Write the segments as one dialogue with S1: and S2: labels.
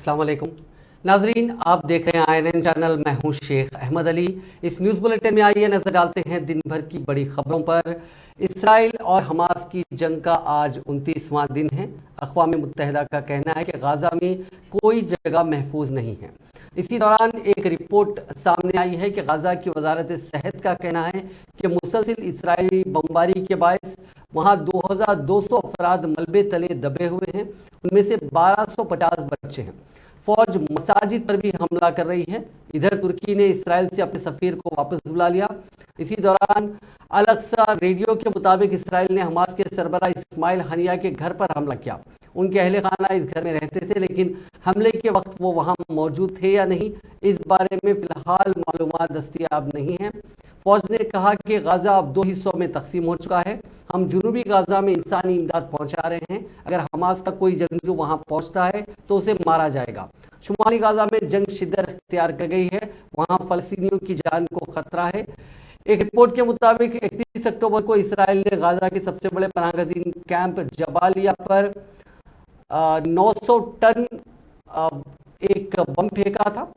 S1: अस्सलाम वालेकुम नाजरीन, आप देख रहे हैं INN चैनल। मैं हूं शेख अहमद अली। इस न्यूज़ बुलेटिन में आइए नजर डालते हैं दिन भर की बड़ी खबरों पर। इसराइल और हमास की जंग का आज 29वां दिन है। अक़वाम मुत्तहिदा का कहना है कि गाज़ा में कोई जगह महफूज नहीं है। इसी दौरान एक रिपोर्ट सामने आई है कि गाज़ा की वजारत सेहत का कहना है कि मुसलसिल इसराइली बमबारी के बायस वहाँ 2200 अफराद मलबे तले दबे हुए हैं। उनमें से 1250 बच्चे हैं। फौज मसाजिद पर भी हमला कर रही है। इधर तुर्की ने इसराइल से अपने सफीर को वापस बुला लिया। इसी दौरान अल-अक्सा रेडियो के मुताबिक इसराइल ने हमास के सरबराह इस्माइल हनिया के घर पर हमला किया। उनके अहले खाना इस घर में रहते थे, लेकिन हमले के वक्त वो वहां मौजूद थे या नहीं, इस बारे में फिलहाल मालूमात दस्तयाब नहीं है। फौज ने कहा कि गाज़ा अब 2 हिस्सों में तकसीम हो चुका है। हम जुनूबी गाज़ा में इंसानी इमदाद पहुंचा रहे हैं। अगर हमास का कोई जंगजू वहां पहुंचता है तो उसे मारा जाएगा। शुमाली गाज़ा में जंग शिद्दत अख्तियार कर गई है। वहां फ़लस्तीनियों की जान को खतरा है। एक रिपोर्ट के मुताबिक 31 अक्टूबर को इसराइल ने गाज़ा के सबसे बड़े पनाहगज़ीन कैंप जबालिया पर 900 टन एक बम फेंका था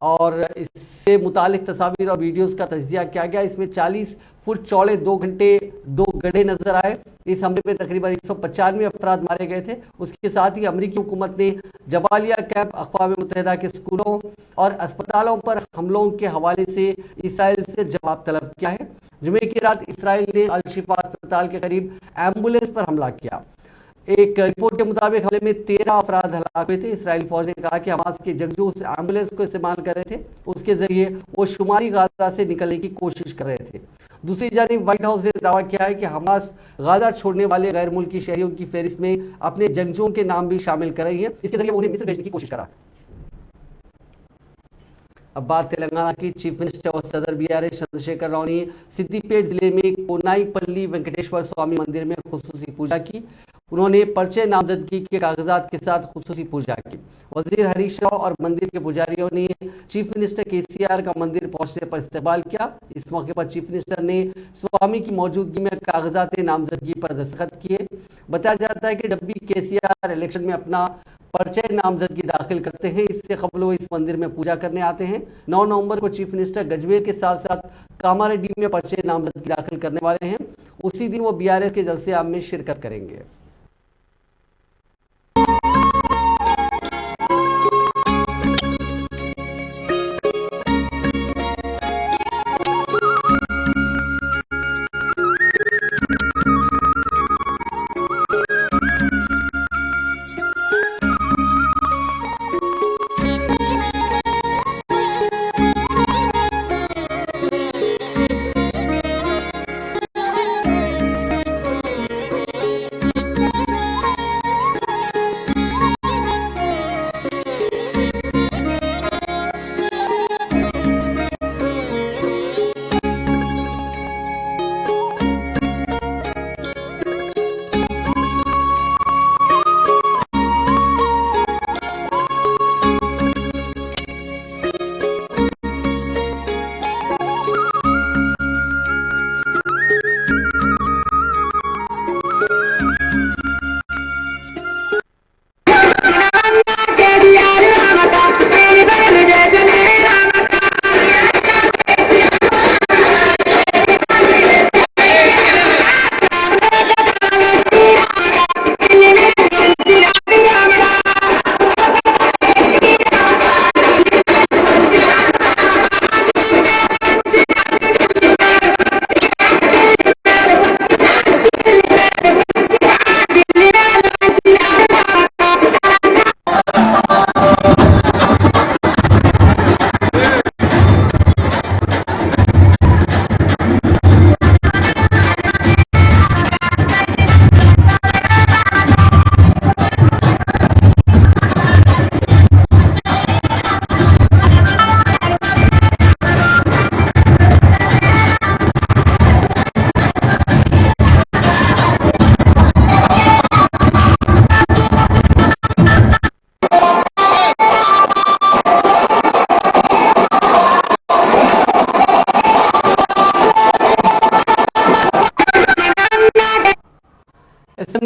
S1: और इससे मुतालिक तस्वीर और वीडियोस का तज्जिया किया गया। इसमें 40 फुट चौड़े 2 गड्ढे नजर आए। इस हमले में तकरीबन 195 अफराद मारे गए थे। उसके साथ ही अमरीकी हुकूमत ने जबालिया कैंप, अक़वाम मुत्तहिदा के स्कूलों और अस्पतालों पर हमलों के हवाले से इसराइल से जवाब तलब किया है। जुमे की रात इसराइल ने अल-शिफा अस्पताल के करीब एम्बुलेंस पर हमला किया। एक रिपोर्ट के मुताबिक हमले में 13 अफराद हलाक हुए थे। इसराइली फौज ने कहा कि हमास के जंगजू उस एम्बुलेंस को इस्तेमाल कर रहे थे। उसके जरिए वो शुमारी गाज़ा से निकलने की कोशिश कर रहे थे। दूसरी जानिब व्हाइट हाउस ने दावा किया है कि हमास गाज़ा छोड़ने वाले गैर मुल्की शहरियों की फहरिस्त में अपने जंगजुओं के नाम भी शामिल कर रही है। इसके जरिए वो उन्हें मिस्र भेजने की कोशिश करा। अब बात तेलंगाना की। चीफ मिनिस्टर और सदर BRS चंद्रशेखर राव ने सिद्दीपेट जिले में कोनाईपल्ली वेंकटेश्वर स्वामी मंदिर में खुसूसी पूजा की। उन्होंने पर्चे नामजदगी के कागजात के साथ खुसूसी पूजा की। वजीर हरीश राव और मंदिर के पुजारियों ने चीफ मिनिस्टर KCR का मंदिर पहुंचने पर इस्तकबाल किया। इस मौके पर चीफ मिनिस्टर ने स्वामी की मौजूदगी में कागजात नामजदगी पर दस्तखत किए। बताया जाता है कि जब भी KCR इलेक्शन में अपना पर्चे नामजदगी दाखिल करते हैं, इससे कबल वो इस मंदिर में पूजा करने आते हैं। 9 नवंबर को चीफ मिनिस्टर गजवेल के साथ साथ कामारेड्डी में पर्चे नामजदगी दाखिल करने वाले हैं। उसी दिन वो BRS के जलसे आम में शिरकत करेंगे।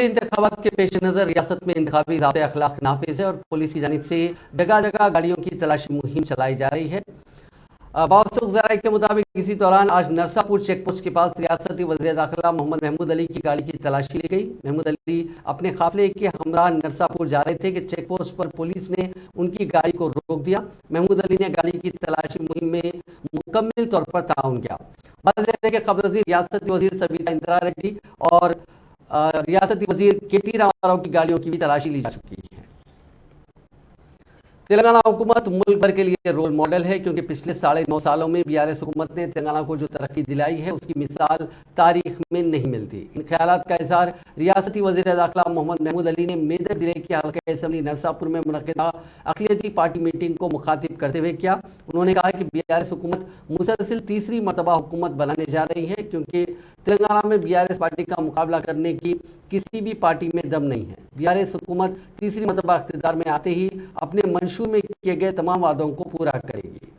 S1: असेंबली इंतखाबात के पेश नज़र रियासत में इंतखाबी ज़ाब्ते अखलाक नाफिज है और पुलिस की जानिब से जगह जगह गाड़ियों की तलाशी मुहिम चलाई जा रही है। बावसूख ज़राए के मुताबिक इसी दौरान आज नरसापुर चेक पोस्ट के पास रियासती वज़ीर दाखिला मोहम्मद महमूद अली की गाड़ी की तलाशी ली गई। महमूद अली अपने काफिले के हमरा नरसापुर जा रहे थे कि चेक पोस्ट पर पुलिस ने उनकी गाड़ी को रोक दिया। महमूद अली ने गाड़ी की तलाशी मुहिम में मुकम्मल तौर पर ताउन किया। बता के कब्ल वज़ीर रियासती वज़ीर सबीता इंदिरा रेड्डी और रियासती वज़ीर के.टी. रामाराव की गाड़ियों की भी तलाशी ली जा चुकी है। तेलंगाना हुकूमत मुल्क भर के लिए रोल मॉडल है, क्योंकि पिछले 9.5 सालों में बीआरएस हुकूमत ने तेलंगाना को जो तरक्की दिलाई है उसकी मिसाल तारीख में नहीं मिलती। इन ख्यालात का इजहार रियासती वज़ीर दाखिला मोहम्मद महमूद अली ने मेदक जिले के हल्का असेंबली नरसापुर में मुनक़िदा अक़लियती पार्टी मीटिंग को मुखातिब करते हुए किया। उन्होंने कहा कि बीआरएस हुकूमत मुसलसिल तीसरी मरतबा हुकूमत बनाने जा रही है, क्योंकि तेलंगाना में बीआरएस पार्टी का मुकाबला करने की किसी भी पार्टी में दम नहीं है। बीआरएस हुकूमत तीसरी मरतबा इख्तियार में आते ही अपने मंशूर में किए गए तमाम वादों को पूरा करेगी।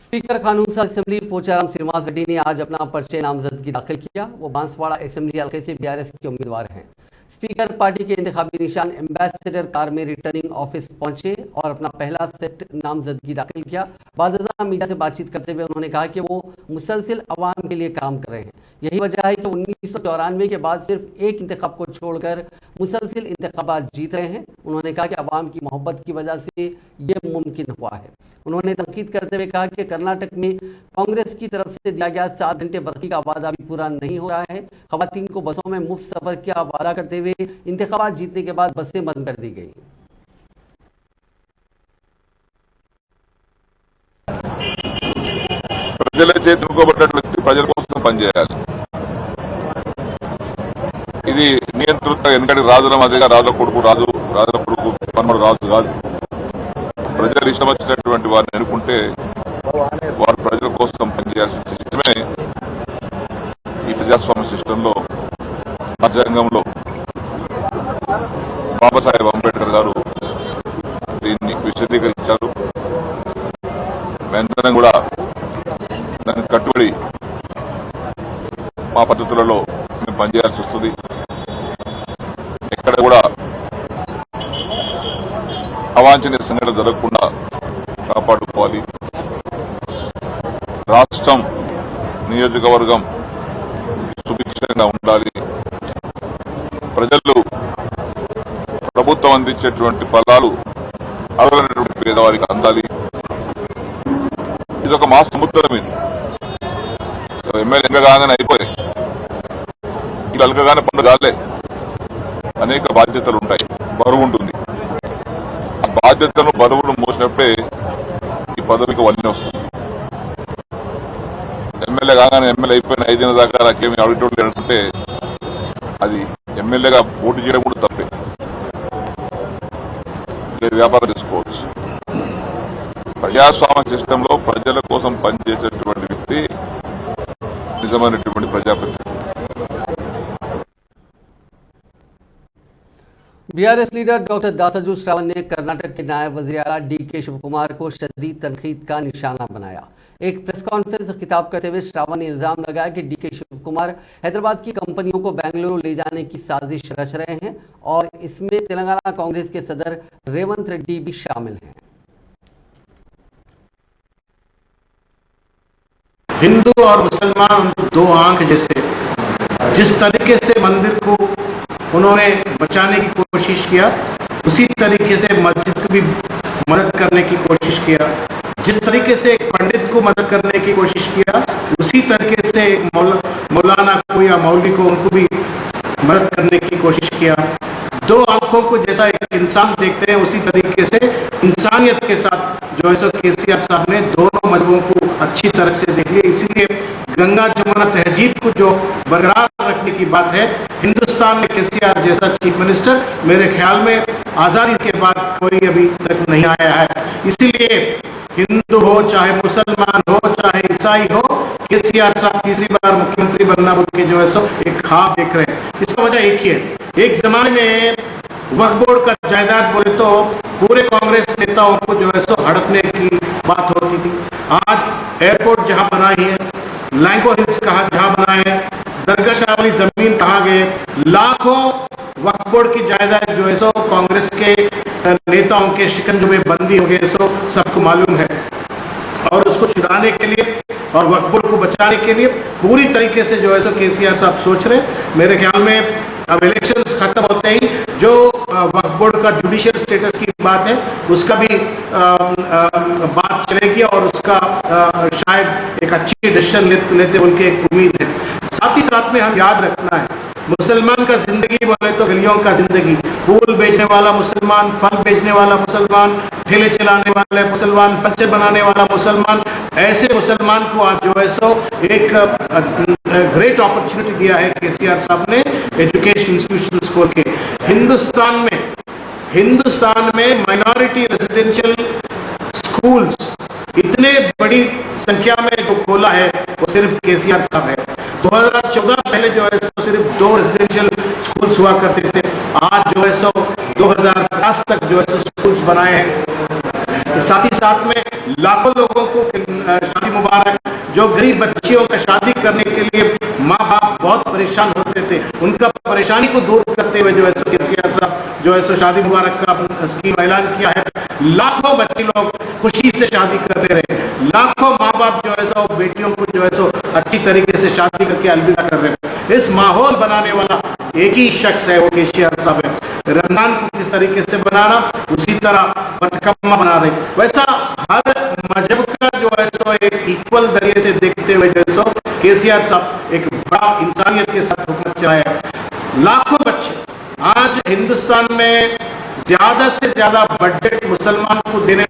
S1: स्पीकर कानून साज असेंबली पोचाराम श्रीनिवास रेड्डी ने आज अपना पर्चे नामजदगी दाखिल किया। वो बांसवाड़ा असेंबली हल्के से बीआरएस के उम्मीदवार हैं। स्पीकर पार्टी के इंतखाबी निशान एम्बेसडर कार में रिटर्निंग ऑफिस पहुंचे और अपना पहला सेट नामजदगी दाखिल किया। बाज़ मीडिया से बातचीत करते हुए उन्होंने कहा कि वो मुसलसिल अवाम के लिए काम कर रहे हैं। यही वजह है कि 1994 के बाद सिर्फ एक इंतखाब को छोड़कर मुसलसिल इंतखाबात जीत रहे हैं। उन्होंने कहा कि अवाम की मोहब्बत की वजह से ये मुमकिन हुआ है। उन्होंने तनकीद करते हुए कहा कि कर्नाटक में कांग्रेस की तरफ से दिया गया 7 घंटे बरकी का वादा भी पूरा नहीं हो रहा है। खवातीन को बसों में मुफ्त सफर का वादा करते हुए इंतखाबात जीतने के बाद बसें बंद कर दी गई।
S2: ప్రజల చేతుకోబడ్డ వ్యక్తి ప్రజల కోసం పనిచేయాలి. ఇది నియంత్రిత వెనకటి రాజుల మాదిరిగా రాజుల కొడుకు పన్నుడు రాజు కాదు. ప్రజలు ఇష్టం వచ్చినటువంటి వారిని ఎన్నుకుంటే వారు ప్రజల కోసం పనిచేయాల్సిన సిస్టమే ఈ ప్రజాస్వామ్య సిస్టంలో రాజ్యాంగంలో బాబాసాహెబ్ అంబేద్కర్ గారు దీన్ని విశదీకరించారు. వెంటనే కూడా దానికి కట్టుబడి మా పద్ధతులలో మేము పనిచేయాల్సి వస్తుంది. ఎక్కడ కూడా అవాంఛనీయ సంఘటనలు జరగకుండా కాపాడుకోవాలి. రాష్ట్రం నియోజకవర్గం సుభిక్షంగా ఉండాలి. ప్రజలు ప్రభుత్వం అందించేటువంటి ఫలాలు అర్హులైనటువంటి పేదవారికి అందాలి. ఇది ఒక మా సముద్రం. ఇది ఎమ్మెల్యే ఎంగగానే అయిపోయాయి, వీళ్ళు అలకగానే పనులు కాలే. అనేక బాధ్యతలు ఉంటాయి, బరువు ఉంటుంది. ఆ బాధ్యతను బరువును మోసినప్పుడే ఈ పదవికి వన్నీ వస్తుంది. ఎమ్మెల్యే కాగానే ఎమ్మెల్యే అయిపోయిన 5 ఏళ్ళ దాకా నాకేమి అడిగేటోళ్ళు ఏంటంటే అది ఎమ్మెల్యేగా పోటీ చేయడం కూడా తప్పే. వ్యాపారం చేసుకోవచ్చు. ప్రజాస్వామ్య సిస్టంలో ప్రజల కోసం పనిచేసేటువంటి వ్యక్తి నిజమైనటువంటి ప్రజాప్రతినిధి.
S1: बीआरएस लीडर डॉक्टर दासाजू श्रावण ने कर्नाटक के नायब वज़ीर आला डीके शिवकुमार को शदीद तनकीद का निशाना बनाया। एक प्रेस कॉन्फ्रेंस से खिताब करते हुए श्रावण ने इल्जाम लगाया कि डीके शिवकुमार हैदराबाद की कंपनियों को बेंगलुरु ले जाने की साजिश रच रहे हैं और इसमें तेलंगाना कांग्रेस के सदर रेवंत रेड्डी भी शामिल हैं।
S3: हिंदू और मुसलमान दो आंख जैसे, जिस तरीके से मंदिर को उन्होंने बचाने की कोशिश किया उसी तरीके से मस्जिद को भी मदद करने की कोशिश किया। जिस तरीके से एक पंडित को मदद करने की कोशिश किया उसी तरीके से मौलाना को या मौलवी को उनको भी मदद करने की कोशिश किया। दो आंखों को जैसा एक इंसान देखते हैं उसी तरीके से इंसानियत के साथ जो है सो केसीआर साहब ने दोनों मजहबों को अच्छी तरह से देख लिया। इसीलिए गंगा जमुना तहजीब को जो बरकरार रखने की बात है, हिंदुस्तान में केसीआर जैसा चीफ मिनिस्टर मेरे ख्याल में आज़ादी के बाद कोई अभी तक नहीं आया है। इसीलिए हिंदू हो चाहे मुसलमान हो चाहे ईसाई हो, केसीआर साहब तीसरी बार मुख्यमंत्री बनना बोल के जो है सो एक ख्वाब देख रहे हैं। इसका वजह एक ही है, एक जमाने में वक्फ बोर्ड का जायदाद बोले तो पूरे कांग्रेस नेताओं को जो है सो हड़पने की बात होती थी। आज एयरपोर्ट जहां बना है, लैंगो हिल्स जहां बना है, दरगाह शाह वाली जमीन कहाँ गए, लाखों वक्फ बोर्ड की जायदाद जो है सो कांग्रेस के नेताओं के शिकंजे में बंदी हो गए, सो सबको मालूम है। और उसको छुड़ाने के लिए और वक्फ बोर्ड को बचाने के लिए पूरी तरीके से जो है सो केसीआर साहब सोच रहे। मेरे ख्याल में अब इलेक्शंस खत्म होते ही जो वक्फ बोर्ड का जुडिशियल स्टेटस की बात है उसका भी बात चलेगी और उसका शायद एक अच्छी डिसीजन लेते उनकी एक उम्मीद है। साथ ही साथ में हम याद रखना है, मुसलमान का जिंदगी बोले तो गलियों का जिंदगी, फूल बेचने वाला मुसलमान, फल बेचने वाला मुसलमान, ठेले चलाने वाले मुसलमान, पंचर बनाने वाला मुसलमान, ऐसे मुसलमान को आज जो है सो एक ग्रेट अपॉर्चुनिटी दिया है केसीआर साहब ने एजुकेशन इंस्टीट्यूशंस खोल के। हिंदुस्तान में माइनॉरिटी रेजिडेंशियल स्कूल्स इतने बड़ी संख्या में जो खोला है वो सिर्फ केसीआर साहब है। 2014 पहले जो है सो सिर्फ 2 रेजिडेंशियल स्कूल्स हुआ करते थे, आज जो है सो 2050 तक जो है सो स्कूल्स बनाए हैं। साथ ही साथ में लाखों लोगों को शादी मुबारक, जो गरीब बच्चियों का शादी करने के लिए माँ बाप बहुत परेशान होते करते थे, उनका परेशानी को दूर करते हुए जो है सो केसीआर साहब जो है सो शादी मुबारक का स्कीम ऐलान किया है। लाखों बच्चे लोग खुशी से शादी करते रहे, लाखों माँ बाप जो है सो बेटियों को जो है सो अच्छी तरीके से शादी करके अलविदा कर रहे हैं। इस माहौल बनाने वाला एक ही शख्स है, वो केसीआर साहब है। रमजान को किस तरीके से बनाना, उसी तरह बतकम्मा बना रहे, वैसा हर मजहब का जो है सो एक इक्वल तरीके से देखते हुए जो है सो केसीआर साहब एक बड़ा इंसानियत के साथ हुकूमत चलाया। लाखों बच्चे आज हिंदुस्तान में ज्यादा से ज्यादा बजट मुसलमान को देने।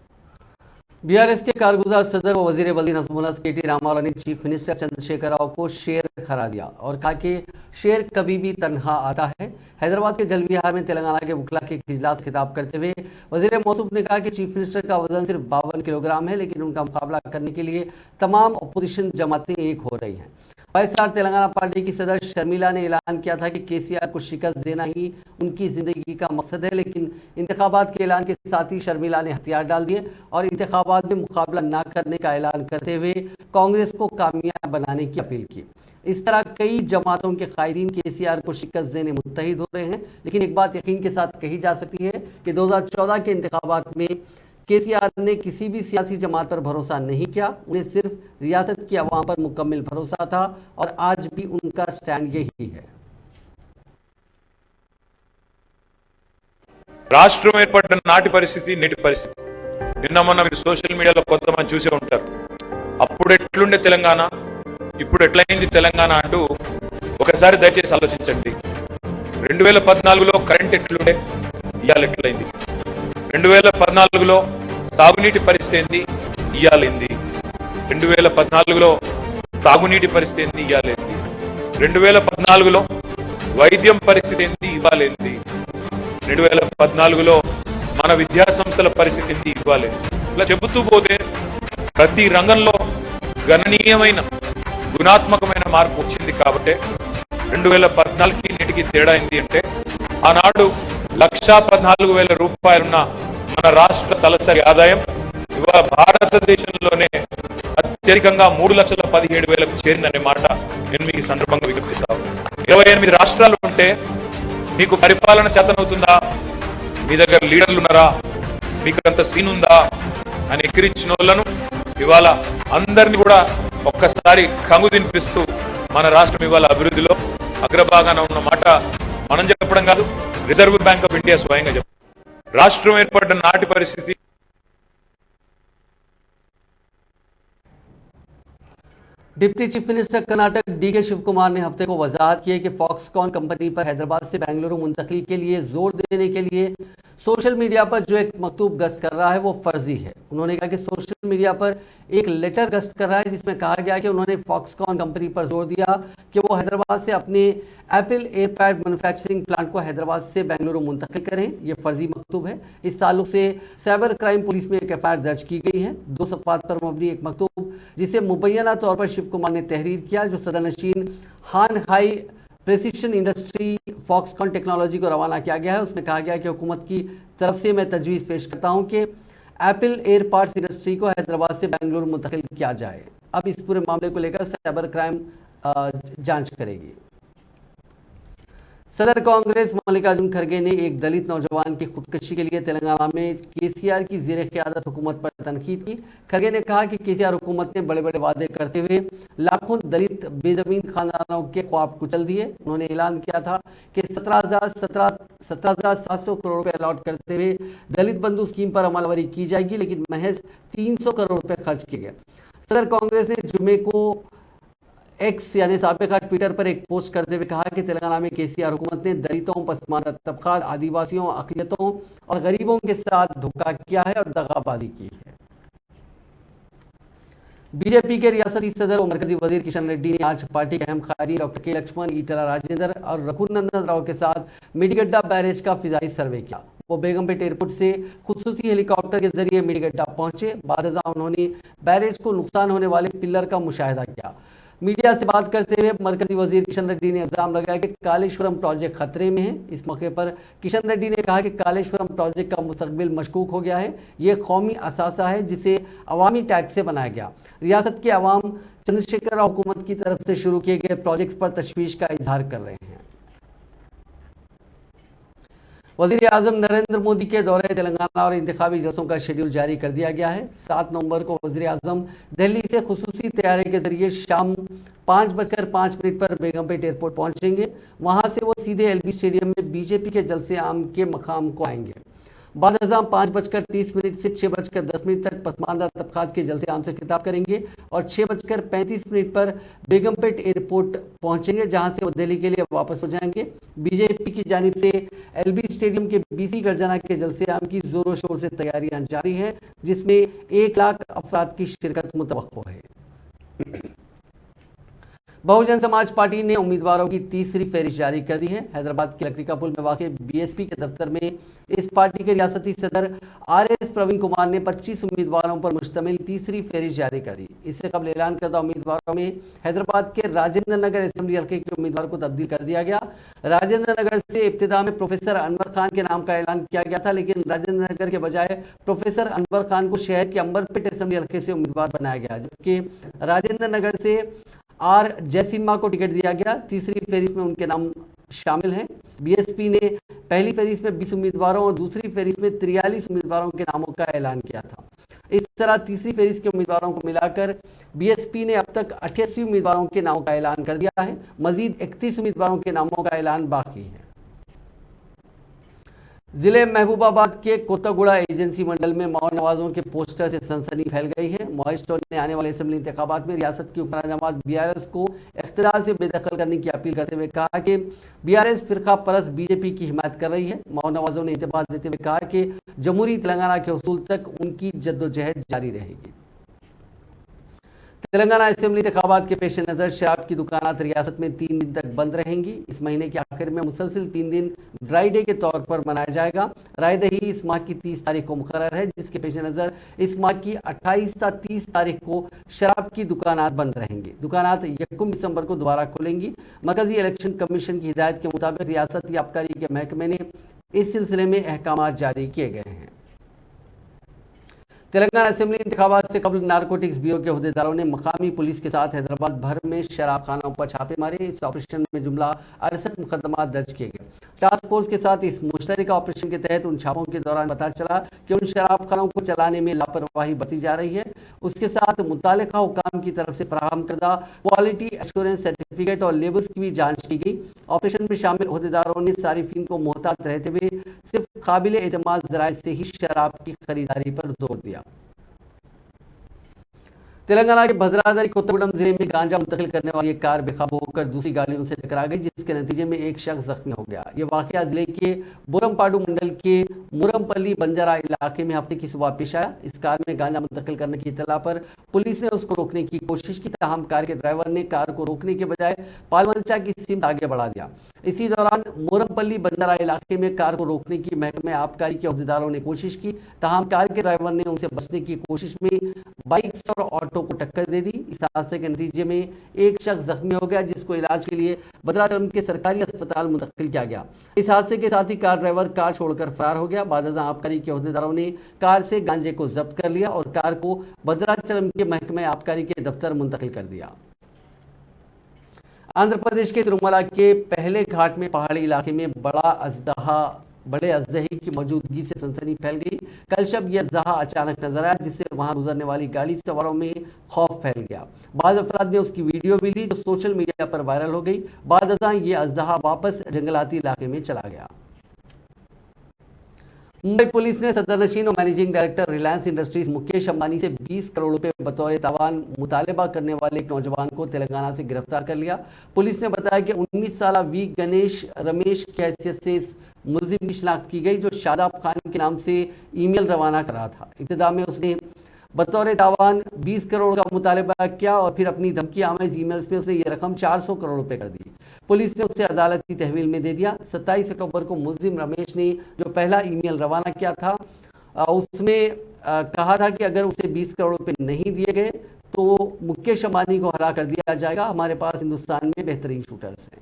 S1: बीआरएस के कारगुजार सदर व वजीर बल्दी नजमुल्लाह केटी रामावला ने चीफ मिनिस्टर चंद्रशेखर राव को शेर करार दिया और कहा कि शेर कभी भी तन्हा आता है। हैदराबाद के जलविहार में तेलंगाना के वकला के इजलास खिताब करते हुए वजीर मौसूफ ने कहा कि चीफ मिनिस्टर का वजन सिर्फ 52 किलोग्राम है, लेकिन उनका मुकाबला करने के लिए तमाम अपोजिशन जमातें एक हो रही हैं। वाईएसआर तेलंगाना पार्टी की सदर शर्मिला ने ऐलान किया था कि केसीआर को शिकस्त देना ही उनकी जिंदगी का मकसद है, लेकिन इंतखाबात के ऐलान के साथ ही शर्मिला ने हथियार डाल दिए और इंतखाबात में मुकाबला न करने का ऐलान करते हुए कांग्रेस को कामयाब बनाने की अपील की। इस तरह कई जमातों के कायदीन केसीआर को शिकस्त देने मुत्तहिद हो रहे हैं, लेकिन एक बात यकीन के साथ कही जा सकती है कि 2014 के इंतखाबात में केसीआर ने किसी भी सियासी जमात पर भरोसा नहीं किया, उन्हें सिर्फ रियासत की आवाम पर मुकम्मल भरोसा था और आज भी उनका स्टैंड यही है।
S4: రాష్ట్రం ఏర్పడ్డ నాటి పరిస్థితి నేటి పరిస్థితి నిన్న మొన్న మీరు సోషల్ మీడియాలో కొంతమంది చూసే ఉంటారు. అప్పుడు ఎట్లుండే తెలంగాణ, ఇప్పుడు ఎట్లయింది తెలంగాణ అంటూ ఒకసారి దయచేసి ఆలోచించండి. 2014లో కరెంట్ ఎట్లుండే, ఇవాళ ఎట్లయింది. 2014లో సాగునీటి పరిస్థితి ఏంది, ఇవాళ ఏంది. 2014లో తాగునీటి పరిస్థితి ఏంది, ఇవాళ ఏంది. 2014లో వైద్యం పరిస్థితి ఏంది, ఇవాళ ఏంది. 2014లో మన విద్యా సంస్థల పరిస్థితి ఏంది, ఇవాళ ఏంది. ఇలా చెబుతూ పోతే ప్రతి రంగంలో గణనీయమైన గుణాత్మకమైన మార్పు వచ్చింది. కాబట్టి 2014కి నేటికి తేడా ఏంది అంటే, ఆనాడు 1,14,000 రూపాయలున్న మన రాష్ట్ర తలసరి ఆదాయం ఇవాళ భారతదేశంలోనే అత్యధికంగా 3,17,000కు చేరిందనే మాట నేను మీకు ఈ సందర్భంగా విజ్ఞప్తిస్తాను. 28 రాష్ట్రాలు ఉంటే మీకు పరిపాలన చేతనవుతుందా, మీ దగ్గర లీడర్లు ఉన్నారా, మీకు అంత సీన్ ఉందా అని ఎక్కిరించిన వాళ్ళను ఇవాళ అందరినీ కూడా ఒక్కసారి కంగు తినిపిస్తూ మన రాష్ట్రం ఇవాళ అభివృద్ధిలో అగ్రభాగాన ఉన్న మాట మనం చెప్పడం కాదు, రిజర్వ్ బ్యాంక్ ఆఫ్ ఇండియా స్వయంగా చెప్పారు. రాష్ట్రం ఏర్పడ్డ నాటి పరిస్థితి
S1: deputy chief minister Karnataka DK Shivakumar ने हफ्ते को वजाहत की है कि फॉक्सकॉन कंपनी पर हैदराबाद से बेंगलुरु मुंतकली के लिए जोर देने के लिए सोशल मीडिया पर जो एक मकतूब गश्त कर रहा है वो फर्जी है। उन्होंने कहा कि सोशल मीडिया पर एक लेटर गश्त कर रहा है जिसमें कहा गया कि उन्होंने फॉक्सकॉन कंपनी पर जोर दिया कि वो हैदराबाद से अपने एप्पल एयरपैड मैन्युफैक्चरिंग प्लांट को हैदराबाद से बेंगलुरु मुंतकिल करें। ये फर्जी मकतूब है। इस ताल्लुक से साइबर क्राइम पुलिस में एक एफआईआर दर्ज की गई है। 2 सफ़ात पर मबनी एक मकतूब जिसे मुबैना तौर पर शिव कुमार ने तहरीर किया, जो सदरनशीन हान high precision industry Foxconn technology को रवाना किया गया है। उसमें कहा गया कि हुकूमत की तरफ से मैं तजवीज़ पेश करता हूं कि एप्पल एयर पार्ट्स इंडस्ट्री को हैदराबाद से बेंगलुरु मुंतकिल किया जाए। अब इस पूरे मामले को लेकर साइबर क्राइम जांच करेगी। सदर कांग्रेस मल्लिकार्जुन खड़गे ने एक दलित नौजवान की खुदकुशी के लिए तेलंगाना में केसीआर की ज़ेर क़यादत हुकूमत पर तनकीद की। खड़गे ने कहा कि केसीआर हुकूमत ने बड़े बड़े वादे करते हुए लाखों दलित बेज़मीन खानदानों के ख्वाब कुचल दिए। उन्होंने ऐलान किया था कि 17,700 करोड़ रुपये अलॉट करते हुए दलित बंधु स्कीम पर अमलवरी की जाएगी, लेकिन महज 300 करोड़ रुपये खर्च किए गए। सदर कांग्रेस ने जुमे को एक्स यानी साबिका ट्विटर पर एक पोस्ट करते हुए कहा कि तेलंगाना में केसीआर हुकूमत ने दलितों, पसमानदा तबकात, आदिवासियों, अक़लियतों और गरीबों के साथ धोखा किया है और दगाबाजी की है। बीजेपी के रियासती सदर और मरकजी वजीर किशन रेड्डी ने आज पार्टी के अहम कायदीन डॉक्टर के लक्ष्मण, ईटला राजेंद्र और रघुनंदन राव के साथ मिडीगड्डा बैरेज का फिजाई सर्वे किया। वो बेगमपेट एयरपोर्ट से खुसूसी हेलीकॉप्टर के जरिए मिडीगड्डा पहुंचे। बाद उन्होंने बैरेज को नुकसान होने वाले पिलर का मुशाहिदा किया। मीडिया से बात करते हुए मरकजी वजीर किशन रेड्डी ने इल्जाम लगाया कि कालेश्वरम प्रोजेक्ट खतरे में है। इस मौके पर किशन रेड्डी ने कहा कि कालेश्वरम प्रोजेक्ट का मुस्तकबिल मशकूक हो गया है। ये कौमी असासा है जिसे अवामी टैक्स से बनाया गया। रियासत के अवाम चंद्रशेखर राव हुकूमत की तरफ से शुरू किए गए प्रोजेक्ट्स पर तशवीश का इजहार कर रहे हैं। वज़ीर आज़म नरेंद्र मोदी के दौरे तेलंगाना और इंतखाबी जलसों का शेड्यूल जारी कर दिया गया है। 7 नवंबर को वज़ीर आज़म दिल्ली से खुसूसी तैयारी के जरिए शाम 5:05 पर बेगमपेट एयरपोर्ट पहुंचेंगे। वहां से वो सीधे एलबी स्टेडियम में बीजेपी के जलसे आम के मकाम को आएंगे। बाद अज़ां 5:30 से 6:10 तक पसमानदा तबकात के जलसे आम से खिताब करेंगे और 6:35 पर बेगमपेट एयरपोर्ट पहुंचेंगे, जहां से वो दिल्ली के लिए वापस हो जाएंगे। बीजेपी की जानिब से एलबी स्टेडियम के बीसी गर्जना के जलसे आम की जोरों शोर से तैयारियां जारी हैं, जिसमें 1 लाख अफराद की शिरकत मुतवक्को है। बहुजन समाज पार्टी ने उम्मीदवारों की तीसरी फहरिस्त जारी कर दी है। हैदराबाद के लकड़ी का पुल में वाक़ बीएसपी के दफ्तर में इस पार्टी के रियासती सदर आरएस प्रवीण कुमार ने 25 उम्मीदवारों पर मुश्तमिल तीसरी फहरिस्त जारी कर दी। इससे कबल ऐलान करदा उम्मीदवारों में हैदराबाद के राजेंद्र नगर असेंबली हल्के के उम्मीदवार को तब्दील कर दिया गया। राजेंद्र नगर से इब्तिदा में प्रोफेसर अनवर खान के नाम का ऐलान किया गया था, लेकिन राजेंद्र नगर के बजाय प्रोफेसर अनवर खान को शहर के अंबरपेट असेंबली हल्के से उम्मीदवार बनाया गया, जबकि राजेंद्र नगर से आर जयसिम्हा को टिकट दिया गया। तीसरी फहरिस्त में उनके नाम शामिल हैं। बीएसपी ने पहली फहरिस्त में 20 उम्मीदवारों और दूसरी फहरिस्त में 43 उम्मीदवारों के नामों का ऐलान किया था। इस तरह तीसरी फहरिस्त के उम्मीदवारों को मिलाकर बीएसपी ने अब तक 88 उम्मीदवारों के नामों का ऐलान कर दिया है। मजीद 31 उम्मीदवारों के नामों का ऐलान बाकी है। जिले महबूबाबाद के कोत्तागुड़ा एजेंसी मंडल में माओ नवाजों के पोस्टर से सनसनी फैल गई है। माओइस्टों ने आने वाले असेंबली इंतखाबात में रियासत की हुक्मरान जमात बीआरएस को इख्तियार से बेदखल करने की अपील करते हुए कहा कि बीआरएस फिरका परस्त बीजेपी की हिमायत कर रही है। माओ नवाजों ने इंतबाह देते हुए कहा कि जमहूरी तेलंगाना के हुसूल तक उनकी जद्दोजहद जारी रहेगी। तेलंगाना असेंबली इंतखाबात के पेश नज़र शराब की दुकानात रियासत में 3 दिन तक बंद रहेंगी। इस महीने के आखिर में मुसलसिल 3 दिन ड्राई डे के तौर पर मनाया जाएगा। रायदही इस माह की 30 तारीख को मुकर्रर है, जिसके पेश नज़र इस माह की 28 या 30 तारीख को शराब की दुकानात बंद रहेंगी। दुकानात 1 दिसंबर को दोबारा खुलेंगी। मरकजी इलेक्शन कमीशन की हिदायत के मुताबिक रियासती आबकारी के महकमे ने इस सिलसिले में अहकाम जारी किए गए हैं। तेलंगाना असेंबली इंतखाबात से कबल नारकोटिक्स ब्यूरो के अहदेदारों ने मकामी पुलिस के साथ हैदराबाद भर में शराब खानों पर छापे मारे। इस ऑपरेशन में जुमला 68 मुकदमा दर्ज किए गए। टास्क फोर्स के साथ इस मुश्तरका ऑपरेशन के तहत उन छापों के दौरान पता चला कि उन शराब खानों को चलाने में लापरवाही बरती जा रही है। उसके साथ मुतालिका हुकाम की तरफ से फराहम करदा क्वालिटी एश्योरेंस सर्टिफिकेट और लेबल्स की भी जाँच की गई। ऑपरेशन में शामिल अहदेदारों ने सारिफिन को मोहतात रहते हुए सिर्फ काबिल एतमाद ज़राए से ही शराब की खरीदारी पर जोर दिया। तेलंगाना के भद्राद्री कोत्तागुडम जिले में गांजा मुंतकिल करने वाली एक कार बेकाबू होकर दूसरी गाड़ियों से टकरा गई, जिसके नतीजे में एक शख्स जख्मी हो गया। ये वाकया जिले के बोरमपाडू मंडल के मुरमपल्ली बंजारा इलाके में हफ्ते की सुबह पेश आया। इस कार में गांजा मुंतकिल करने की इतला पर पुलिस ने उसको रोकने की कोशिश की, ताहम कार के ड्राइवर ने कार को रोकने के बजाय पालवंचा की सिमत आगे बढ़ा दिया। इसी दौरान मुरमपल्ली बंजारा इलाके में कार को रोकने की महकमे आबकारी के अहदेदारों ने कोशिश की, ताहम कार के ड्राइवर ने उनसे बचने की कोशिश में बाइक्स और ऑटो को टक्कर दे दी। इस हादसे के नतीजे में एक शख्स जख्मी हो गया, जिसको इलाज के लिए भद्राचलम के सरकारी अस्पताल मुंतकिल किया गया। इस हादसे के साथ ही कार ड्राइवर कार छोड़कर फरार हो गया। बाद आबकारी के अहदेदारों ने कार से गांजे को जब्त कर लिया और कार को भद्राचलम के महकमे आबकारी के दफ्तर मुंतकिल कर दिया। आंध्र प्रदेश के तिरुमला के पहले घाट में पहाड़ी इलाके में बड़े अजदहे की मौजूदगी से सनसनी फैल गई। कल शब यह अजदहा अचानक नजर आया, जिससे वहां गुजरने वाली गाड़ी सवारों में खौफ फैल गया। बाद अफराद ने उसकी वीडियो भी ली, जो सोशल मीडिया पर वायरल हो गई। बाद ये अजदहा वापस जंगलाती इलाके में चला गया। मुंबई पुलिस ने सदरनशीन और managing director Reliance industries Mukesh Ambani से 20 करोड़ रुपए बतौर तावान मुतालबा करने वाले एक नौजवान को तेलंगाना से गिरफ्तार कर लिया। पुलिस ने बताया कि 19 साल वी गणेश रमेश की हैसियत से इस मुलजिम की शिनाख्त की गई, जो शादाब खान के नाम से ईमेल रवाना कर रहा था। इब्तिदा में उसने बतौर तावान 20 करोड़ का मुतालबा किया और फिर अपनी धमकी आमेज ईमेल्स में उसने ये रकम 400 करोड़ रुपए कर दी। पुलिस ने उसे अदालती तहवील में दे दिया। 27 अक्टूबर को मुलजिम रमेश ने जो पहला ईमेल रवाना किया था, उसमें कहा था कि अगर उसे 20 करोड़ रुपए नहीं दिए गए तो मुकेश अंबानी को हरा कर दिया जाएगा। हमारे पास हिंदुस्तान में बेहतरीन शूटर्स हैं।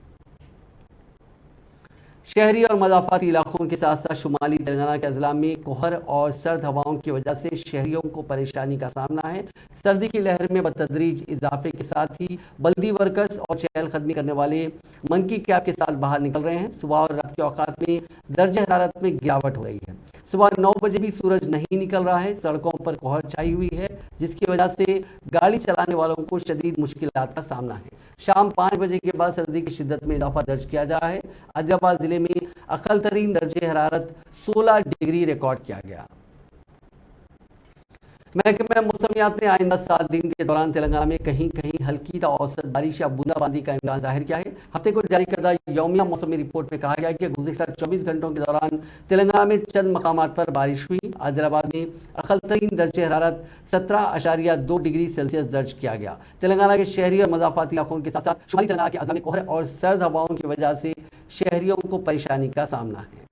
S1: शहरी और मज़ाफ़ाती इलाकों के साथ साथ शुमाली तेलंगाना के अजला में कोहर और सर्द हवाओं की वजह से शहरियों को परेशानी का सामना है। सर्दी की लहर में बतदरीज इजाफे के साथ ही बल्दी वर्कर्स और चहलकदमी करने वाले मंकी कैब के साथ बाहर निकल रहे हैं। सुबह और रात के औकात में दर्ज हरारत में गिरावट हो रही है। सुबह 9 बजे भी सूरज नहीं निकल रहा है। सड़कों पर कोहर छाई हुई है, जिसकी वजह से गाड़ी चलाने वालों को शदीद मुश्किलात का सामना है। शाम 5 बजे के बाद सर्दी की शिद्दत में इजाफा दर्ज किया जा रहा है। आदिलाबाद जिले में अकल तरीन दर्जे हरारत 16 डिग्री रिकॉर्ड किया गया। महकमा मौसमियात ने आइंदा 7 दिन के दौरान तेलंगाना में कहीं कहीं हल्की ता औसत बारिश या बूंदाबांदी का इम्कान जाहिर किया है। हफ्ते को जारी करदा यौमिया मौसमी रिपोर्ट में कहा गया है कि गुज़िश्ता 24 घंटों के दौरान तेलंगाना में चंद मकामात पर बारिश हुई। आदिलाबाद में अकल तरीन दर्जे हरारत 17.2 डिग्री सेल्सियस दर्ज किया गया। तेलंगाना के शहरी और मज़ाफ़ाती इलाकों के साथ साथ शुमाली तेलंगाना के अज़ला में कोहरे और सर्द हवाओं की वजह से शहरियों को परेशानी का सामना है।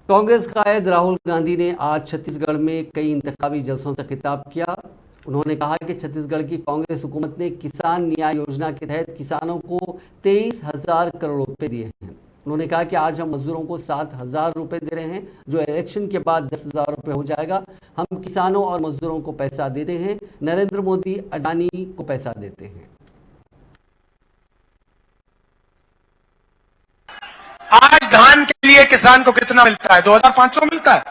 S1: कांग्रेस कायद राहुल गांधी ने आज छत्तीसगढ़ में कई इंतखाबी जलसों से खिताब किया। उन्होंने कहा कि छत्तीसगढ़ की कांग्रेस हुकूमत ने किसान न्याय योजना के तहत किसानों को 23,000 करोड़ रुपए दिए हैं। उन्होंने कहा कि आज हम मजदूरों को 7,000 रुपए दे रहे हैं, जो इलेक्शन के बाद 10,000 रुपए हो जाएगा। हम किसानों और मजदूरों को पैसा देते हैं, नरेंद्र मोदी अडानी को पैसा देते हैं।
S5: आज धान के लिए किसान को कितना मिलता है? 2,500 मिलता है।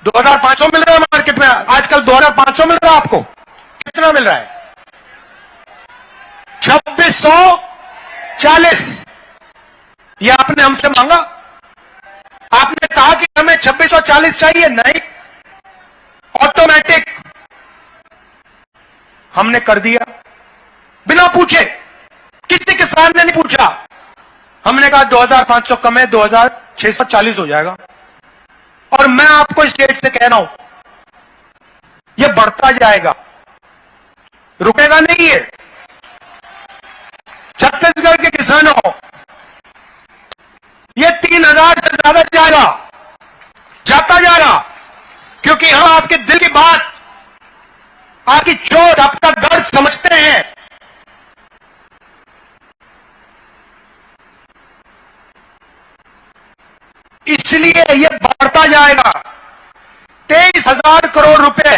S5: 2,500 मिल रहा है मार्केट में आजकल। 2,500 मिल रहा है आपको? कितना मिल रहा है? 2640। ये आपने हमसे मांगा? आपने कहा कि हमें 2640 चाहिए? नहीं, ऑटोमेटिक हमने कर दिया बिना पूछे। किसी किसान ने नहीं पूछा। हमने कहा 2,500 कम है, 2,640 हो जाएगा। और मैं आपको इस डेट से कह रहा हूं, यह बढ़ता जाएगा, रुकेगा नहीं है। छत्तीसगढ़ के किसानों, यह 3,000 से ज्यादा जाएगा, जाता जाएगा, क्योंकि हम आपके दिल की बात, आपकी चोट, आपका दर्द समझते हैं। इसलिए यह बढ़ता जाएगा। 23,000 करोड़ रुपए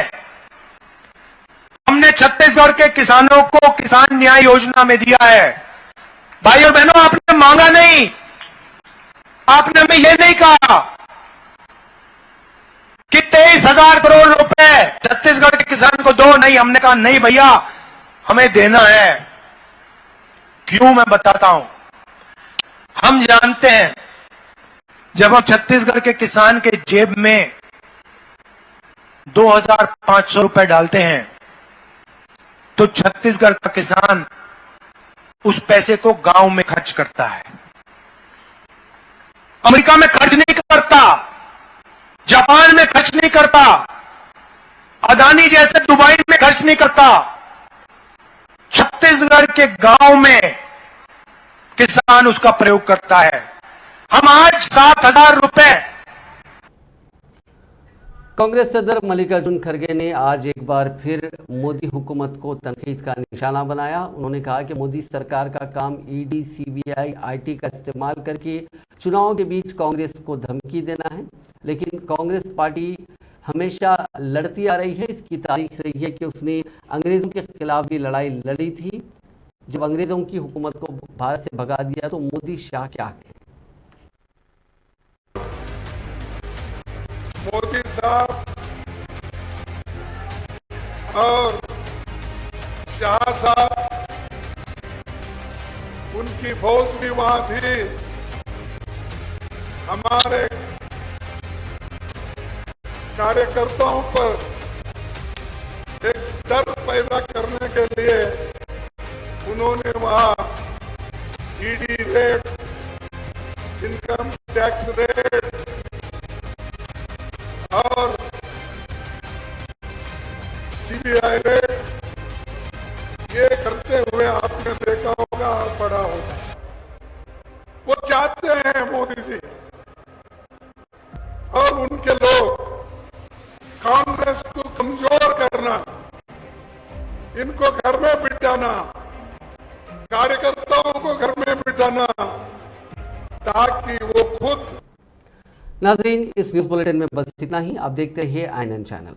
S5: हमने छत्तीसगढ़ के किसानों को किसान न्याय योजना में दिया है। भाई और बहनों, आपने मांगा नहीं, आपने हमें यह नहीं कहा कि 23,000 करोड़ रुपए छत्तीसगढ़ के किसान को दो। नहीं, हमने कहा नहीं भैया, हमें देना है। क्यों? मैं बताता हूं। हम जानते हैं, जब हम छत्तीसगढ़ के किसान के जेब में 2,500 रुपए डालते हैं, तो छत्तीसगढ़ का किसान उस पैसे को गांव में खर्च करता है। अमेरिका में खर्च नहीं करता, जापान में खर्च नहीं करता, अदानी जैसे दुबई में खर्च नहीं करता। छत्तीसगढ़ के गांव में किसान उसका प्रयोग करता है। हम आज 7,000 रुपए।
S1: कांग्रेस सदर मल्लिकार्जुन खड़गे ने आज एक बार फिर मोदी हुकूमत को तनकीद का निशाना बनाया। उन्होंने कहा कि मोदी सरकार का काम ईडी, सीबीआई, आईटी का इस्तेमाल करके चुनाव के बीच कांग्रेस को धमकी देना है, लेकिन कांग्रेस पार्टी हमेशा लड़ती आ रही है। इसकी तारीख रही है कि उसने अंग्रेज़ों के खिलाफ भी लड़ाई लड़ी थी। जब अंग्रेज़ों की हुकूमत को भारत से भगा दिया तो मोदी शाह क्या है?
S6: मोदी साहब और शाह साहब, उनकी फौज भी वहां थी। हमारे कार्यकर्ताओं पर एक डर पैदा करने के लिए उन्होंने वहां ED red, income tax raid और सीबीआई रेड ये करते हुए आपने देखा होगा और पढ़ा होगा। वो चाहते हैं मोदी जी, और कांग्रेस को कमजोर करना, इनको घर में बिठाना, कार्यकर्ताओं को घर में बिठाना, ताकि वो खुद।
S1: नाजरीन, इस न्यूज बुलेटिन में बस इतना ही। आप देखते रहिए INN चैनल।